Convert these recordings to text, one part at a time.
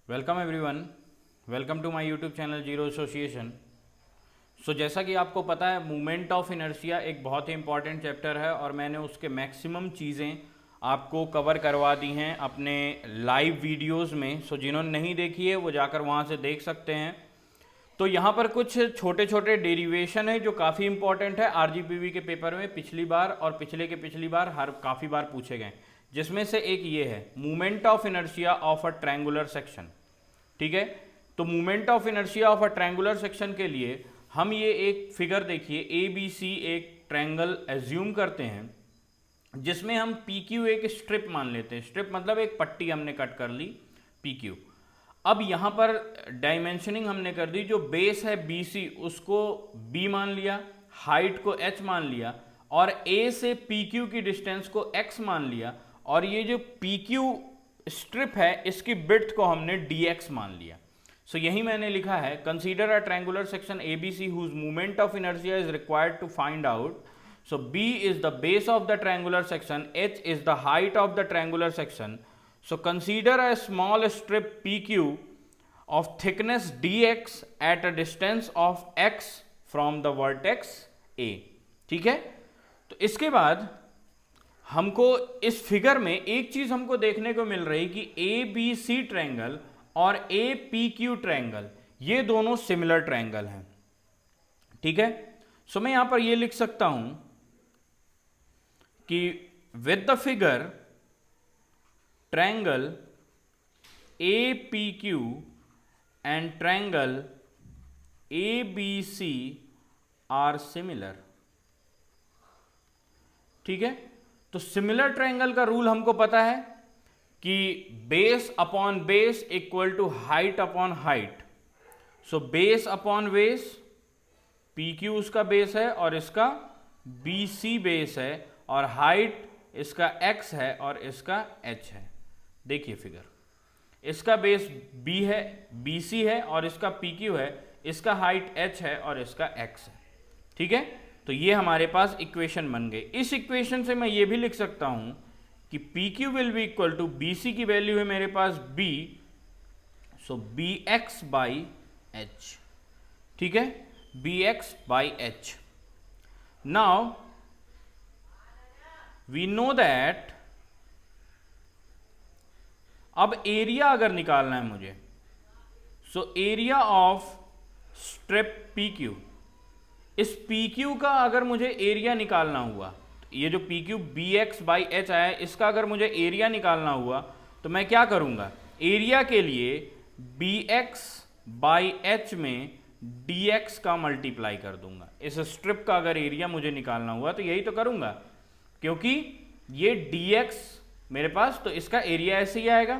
Welcome everyone, welcome to my YouTube channel zero association. जैसा कि आपको पता है, मूवमेंट ऑफ इनर्शिया एक बहुत ही इंपॉर्टेंट चैप्टर है और मैंने उसके मैक्सिमम चीज़ें आपको कवर करवा दी हैं अपने लाइव वीडियोस में। जिन्होंने नहीं देखी है वो जाकर वहाँ से देख सकते हैं। तो यहाँ पर कुछ छोटे छोटे डेरिवेशन है जो काफ़ी इंपॉर्टेंट है, आरजीपीवी के पेपर में पिछली बार और पिछले के पिछली बार काफ़ी बार पूछे गए, जिसमें से एक ये है movement of inertia of a triangular section. ठीक है, तो movement of inertia of a triangular section के लिए हम ये एक फिगर देखिए, ए बी सी एक ट्रायंगल एज्यूम करते हैं जिसमें हम पी क्यू एक स्ट्रिप मान लेते हैं। स्ट्रिप मतलब एक पट्टी हमने कट कर ली पी क्यू। अब यहाँ पर डायमेंशनिंग हमने कर दी, जो बेस है बी सी उसको बी मान लिया, हाइट को एच मान लिया और ए से पी क्यू की डिस्टेंस को एक्स मान लिया, और ये जो पी क्यू स्ट्रिप है इसकी बिड्थ को हमने डी एक्स मान लिया। यही मैंने लिखा है, consider a triangular section A B C whose movement of inertia is required to find out. B is the base of the triangular section, H is the height of the triangular section. Consider a small strip PQ of thickness dx at a distance of x from the vertex A. ठीक है, तो इसके बाद हमको इस figure में एक चीज हमको देखने को मिल रही कि ए बी सी ट्रायंगल और ए पी क्यू ट्रायंगल ये दोनों सिमिलर ट्रायंगल हैं। ठीक है, मैं यहां पर ये लिख सकता हूं कि with the figure triangle A P Q and triangle A B C are similar. ठीक है, तो सिमिलर ट्रायंगल का रूल हमको पता है कि base upon base equal to height upon height. Base upon base, P Q उसका बेस है और इसका बी सी बेस है, और हाइट इसका x है और इसका h है। देखिए फिगर, इसका बेस b है, bc है और इसका pq है, इसका हाइट h है और इसका x है। ठीक है, तो ये हमारे पास इक्वेशन बन गई। इस इक्वेशन से मैं ये भी लिख सकता हूं कि pq will be equal to bc की वैल्यू है मेरे पास b, bx बाई h। ठीक है, bx by h। Now we know that अब एरिया अगर निकालना है मुझे, area of strip P Q, इस पी क्यू का अगर मुझे एरिया निकालना हुआ, तो ये जो P Q B X by H आया है इसका अगर मुझे एरिया निकालना हुआ तो मैं क्या करूंगा, एरिया के लिए बी एक्स बाई एच में डी एक्स का मल्टीप्लाई कर दूंगा। इस स्ट्रिप का अगर एरिया मुझे निकालना हुआ तो यही तो करूंगा, क्योंकि ये dx मेरे पास, तो इसका एरिया ऐसे ही आएगा।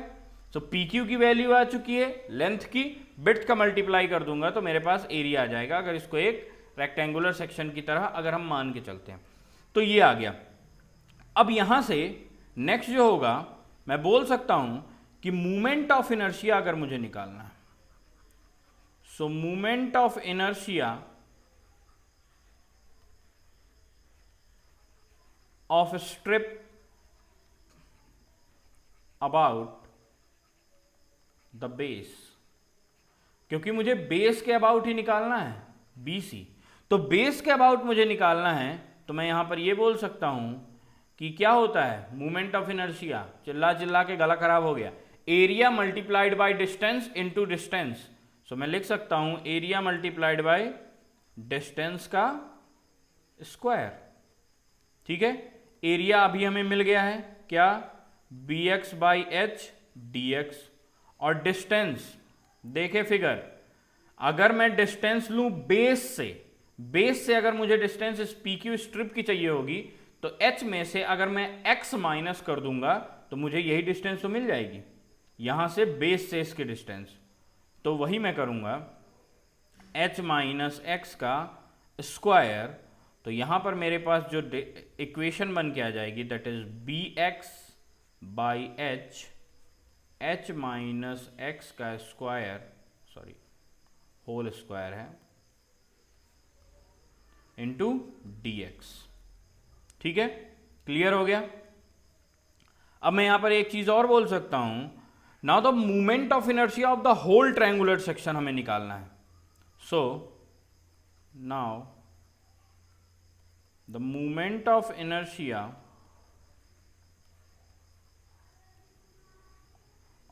पी क्यू की वैल्यू आ चुकी है, लेंथ की बिड्थ का मल्टीप्लाई कर दूंगा तो मेरे पास एरिया आ जाएगा, अगर इसको एक रेक्टेंगुलर सेक्शन की तरह अगर हम मान के चलते हैं तो ये आ गया। अब यहां से नेक्स्ट जो होगा, मैं बोल सकता हूं कि मूवमेंट ऑफ इनर्शिया अगर मुझे निकालना है, movement of inertia of a strip about the base, क्योंकि मुझे बेस के अबाउट ही निकालना है BC, तो बेस के अबाउट मुझे निकालना है, तो मैं यहां पर ये बोल सकता हूं कि क्या होता है मूवमेंट ऑफ इनर्शिया, चिल्ला चिल्ला के गला खराब हो गया, area multiplied by distance into distance. मैं लिख सकता हूं एरिया मल्टीप्लाइड बाय डिस्टेंस का स्क्वायर। ठीक है, एरिया अभी हमें मिल गया है क्या, B X by H D X, और डिस्टेंस देखे फिगर, अगर मैं डिस्टेंस लूं बेस से अगर मुझे डिस्टेंस इस पी क्यू स्ट्रिप की चाहिए होगी तो एच में से अगर मैं एक्स माइनस कर दूंगा तो मुझे यही डिस्टेंस तो मिल जाएगी, यहां से बेस से इसकी डिस्टेंस, तो वही मैं करूंगा एच माइनस एक्स का स्क्वायर। तो यहां पर मेरे पास जो इक्वेशन बन के आ जाएगी that is B X by H minus x का स्क्वायर, सॉरी होल स्क्वायर है, इंटू डी एक्स। ठीक है, क्लियर हो गया। अब मैं यहां पर एक चीज और बोल सकता हूं now the moment of inertia of the whole triangular section हमें निकालना है. So now the moment of inertia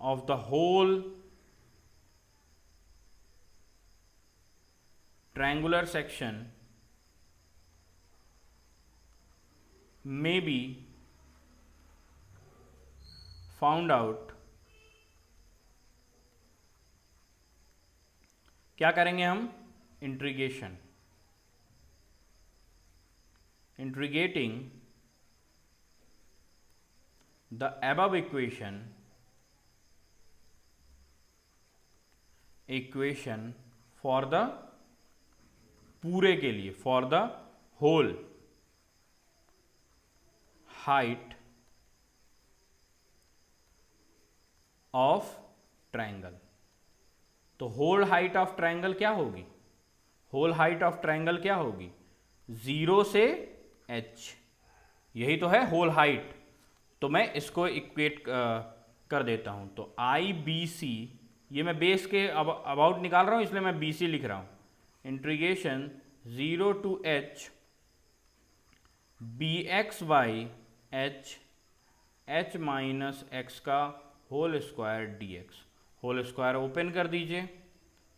of the whole triangular section may be found out. क्या करेंगे हम? इंट्रीगेटिंग the above equation for the पूरे के लिए, for the whole height of triangle. तो होल हाइट ऑफ ट्रायंगल क्या होगी? होल हाइट ऑफ ट्रायंगल क्या होगी? 0 से h. यही तो है होल हाइट. तो मैं इसको इक्वेट कर देता हूं. तो आई बी सी, ये मैं बेस के अबाउट निकाल रहा हूं इसलिए मैं बी सी लिख रहा हूं. Integration 0 to h bx by h h minus x का whole square dx. Whole square open कर दीजिए.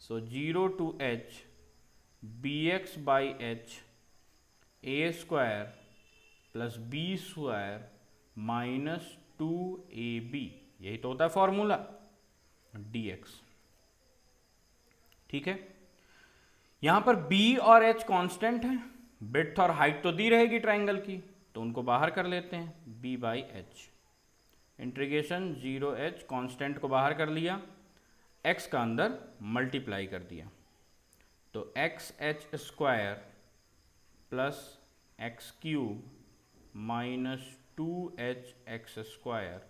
So 0 to h bx by h a square plus B square minus 2ab, यही तो होता है फॉर्मूला, dx. ठीक है. यहां पर b और h कांस्टेंट है, ब्रेड्थ और हाइट तो दी रहेगी ट्रायंगल की, तो उनको बाहर कर लेते हैं. b by H. Integration 0h constant को बाहर कर लिया, x का अंदर मल्टीप्लाई कर दिया. तो x H square plus x cube minus 2h x square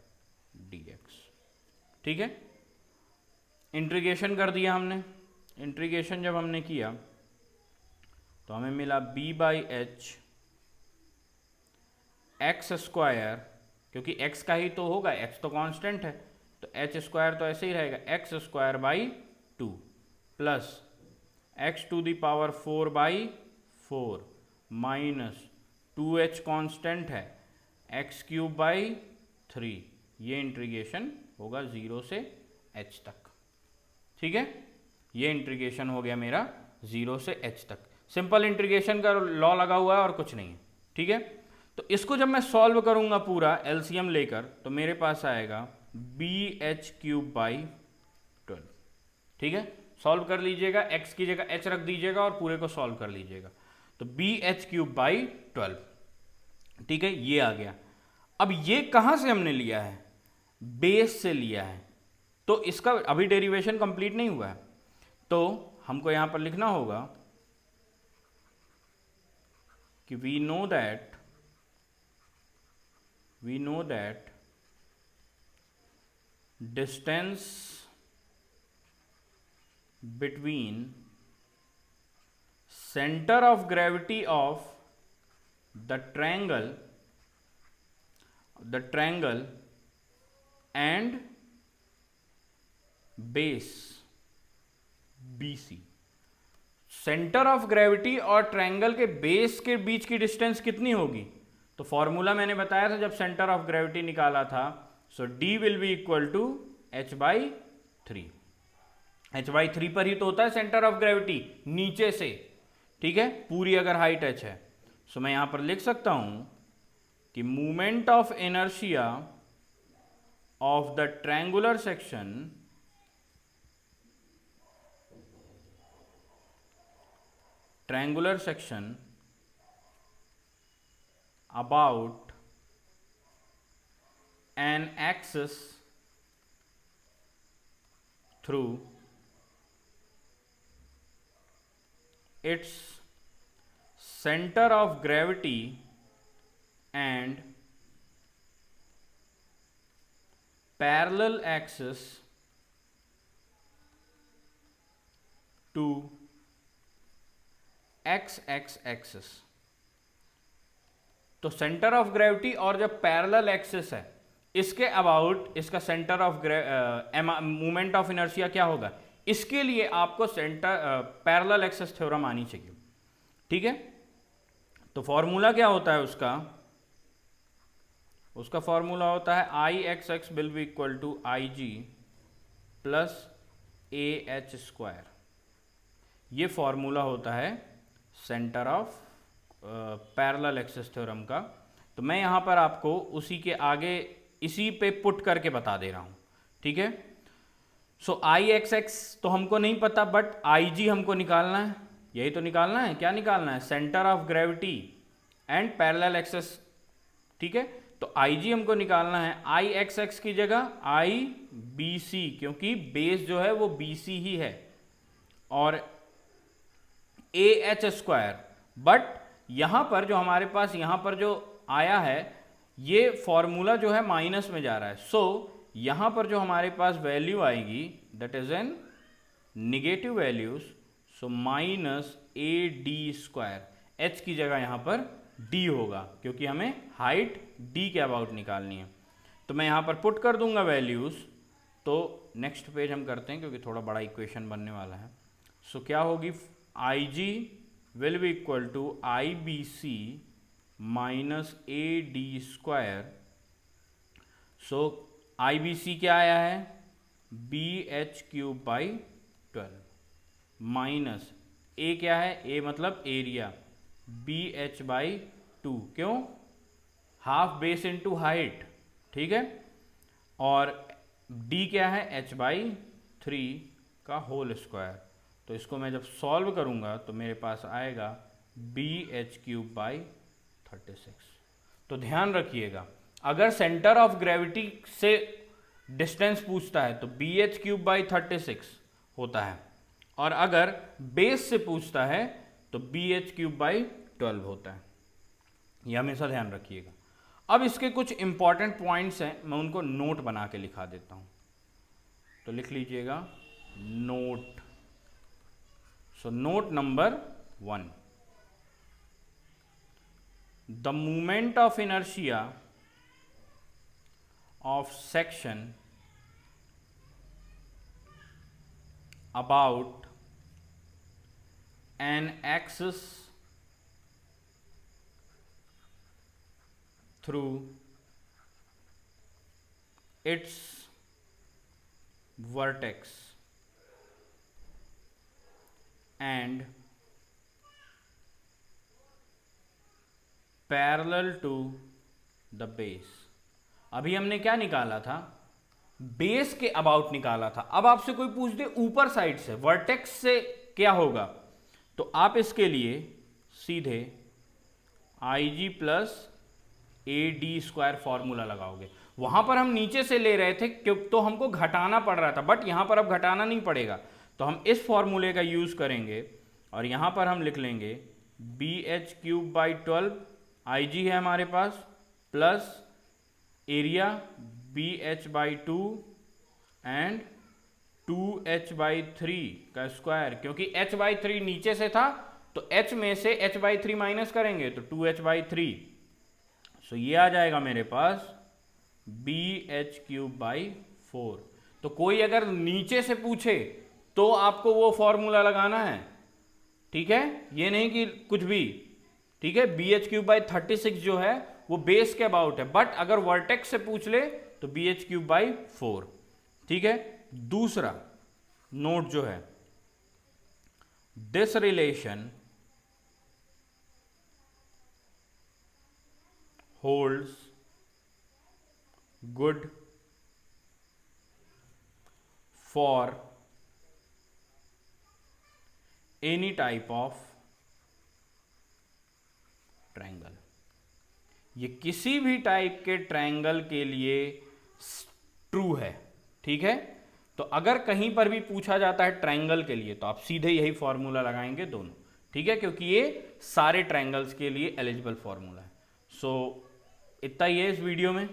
dx. ठीक है. इंटीग्रेशन कर दिया हमने. इंटीग्रेशन जब हमने किया तो हमें मिला b by H x square, क्योंकि x का ही तो होगा, x तो कांस्टेंट है, तो h स्क्वायर तो ऐसे ही रहेगा, X square by 2 plus X to the power 4 by 4 minus 2h constant है, एक्स क्यूब बाई 3. ये इंटीग्रेशन होगा 0 से h तक. ठीक है. ये इंटीग्रेशन हो गया मेरा 0 से h तक. सिंपल इंटीग्रेशन का लॉ लगा हुआ है और कुछ नहीं है. ठीक है. तो इसको जब मैं सॉल्व करूंगा पूरा एलसीएम लेकर, तो मेरे पास आएगा बी एच क्यूब बाई 12. ठीक है. सॉल्व कर लीजिएगा, x की जगह h रख दीजिएगा और पूरे को सॉल्व कर लीजिएगा. तो बी एच क्यूब बाई 12. ठीक है. ये आ गया. अब ये कहां से हमने लिया है? बेस से लिया है. तो इसका अभी डेरिवेशन कंप्लीट नहीं हुआ है, तो हमको यहां पर लिखना होगा कि we know that distance between centre of gravity of the triangle and base BC. Centre of gravity और ट्रायंगल के बेस के बीच की डिस्टेंस कितनी होगी? तो फॉर्मूला मैंने बताया था जब सेंटर ऑफ ग्रेविटी निकाला था. So D will be equal to h by 3. h by 3 पर ही तो होता है सेंटर ऑफ ग्रेविटी, नीचे से. ठीक है. पूरी अगर हाइट h है, सो मैं यहां पर लिख सकता हूं कि movement of inertia of the triangular section about an axis through its center of gravity and parallel axis to x axis. तो सेंटर ऑफ ग्रेविटी और जब पैरेलल एक्सिस है, इसके अबाउट इसका centre of moment of inertia क्या होगा, इसके लिए आपको सेंटर पैरेलल एक्सेस थ्योरम आनी चाहिए। ठीक है, तो फॉर्मूला क्या होता है उसका फॉर्मूला होता है I x x will be equal to I G plus A H square. ये फॉर्मूला होता है centre of parallel axes theorem का। तो मैं यहाँ पर आपको उसी के आगे इसी पे पुट करके बता दे रहा हूँ। ठीक है, सो आई एक्स एक्स तो हमको नहीं पता, बट आई जी हमको निकालना है। यही तो निकालना है, क्या निकालना है, centre of gravity and parallel axes. ठीक है, तो आई जी हमको निकालना है, आई एक्स एक्स की जगह आई बी सी, क्योंकि बेस जो है वो बी सी ही है, और ए एच स्क्वायर। बट यहां पर जो हमारे पास यहां पर जो आया है ये फॉर्मूला जो है माइनस में जा रहा है। सो यहां पर जो हमारे पास वैल्यू आएगी that is an negative values, so minus A D square. H की जगह यहां पर डी होगा, क्योंकि हमें हाइट डी के अबाउट निकालनी है। तो मैं यहां पर पुट कर दूंगा वैल्यूज। तो नेक्स्ट पेज हम करते हैं, क्योंकि थोड़ा बड़ा इक्वेशन बनने वाला है। सो क्या होगी, I G will be equal to I B C minus A D square. So I B C क्या आया है, B H cube by 12 minus A क्या है, ए मतलब एरिया, बी एच बाई 2, क्यों, हाफ बेस इंटू हाइट। ठीक है, और डी क्या है, एच बाई 3 का होल स्क्वायर। तो इसको मैं जब सॉल्व करूंगा तो मेरे पास आएगा बी एच क्यूब बाई 36। तो ध्यान रखिएगा, अगर सेंटर ऑफ ग्रेविटी से डिस्टेंस पूछता है तो बी एच क्यूब बाई 36 होता है, और अगर बेस से पूछता है तो बी एच क्यूब बाई 12 होता है। यह हमेशा ध्यान रखिएगा। अब इसके कुछ इंपॉर्टेंट पॉइंट्स हैं, मैं उनको नोट बना के लिखा देता हूं। तो लिख लीजिएगा note. So note number 1, the moment of inertia of section about an axis through its vertex and parallel to the base. अभी हमने क्या निकाला था, बेस के अबाउट निकाला था। अब आपसे कोई पूछ दे ऊपर साइड से वर्टेक्स से क्या होगा, तो आप इसके लिए सीधे I G plus A D square formula लगाओगे। वहां पर हम नीचे से ले रहे थे क्योंकि तो हमको घटाना पड़ रहा था, बट यहां पर अब घटाना नहीं पड़ेगा। तो हम इस फॉर्मूले का यूज करेंगे और यहां पर हम लिख लेंगे B H cube by 12, I G है हमारे पास, plus area B H by 2 and 2h by 3 का स्क्वायर, क्योंकि h बाई 3 नीचे से था तो h में से h बाई 3 माइनस करेंगे तो 2h बाई 3। सो ये आ जाएगा मेरे पास बी एच क्यूब बाई 4। तो कोई अगर नीचे से पूछे तो आपको वो फॉर्मूला लगाना है, ठीक है, ये नहीं कि कुछ भी। ठीक है, बी एच क्यूब बाई 36 जो है वो बेस के अबाउट है, बट अगर वर्टेक्स से पूछ ले तो बी एच क्यूब बाई 4। ठीक है, दूसरा नोट जो है, this relation holds good for any type of triangle. ये किसी भी टाइप के ट्रायंगल के लिए ट्रू है। ठीक है, तो अगर कहीं पर भी पूछा जाता है ट्रायंगल के लिए तो आप सीधे यही फॉर्मूला लगाएंगे दोनों। ठीक है, क्योंकि ये सारे ट्रायंगल्स के लिए एलिजिबल फॉर्मूला है। सो इतना ही है इस वीडियो में।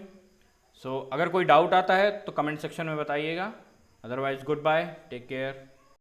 सो अगर कोई डाउट आता है तो कमेंट सेक्शन में बताइएगा। Otherwise goodbye, take care.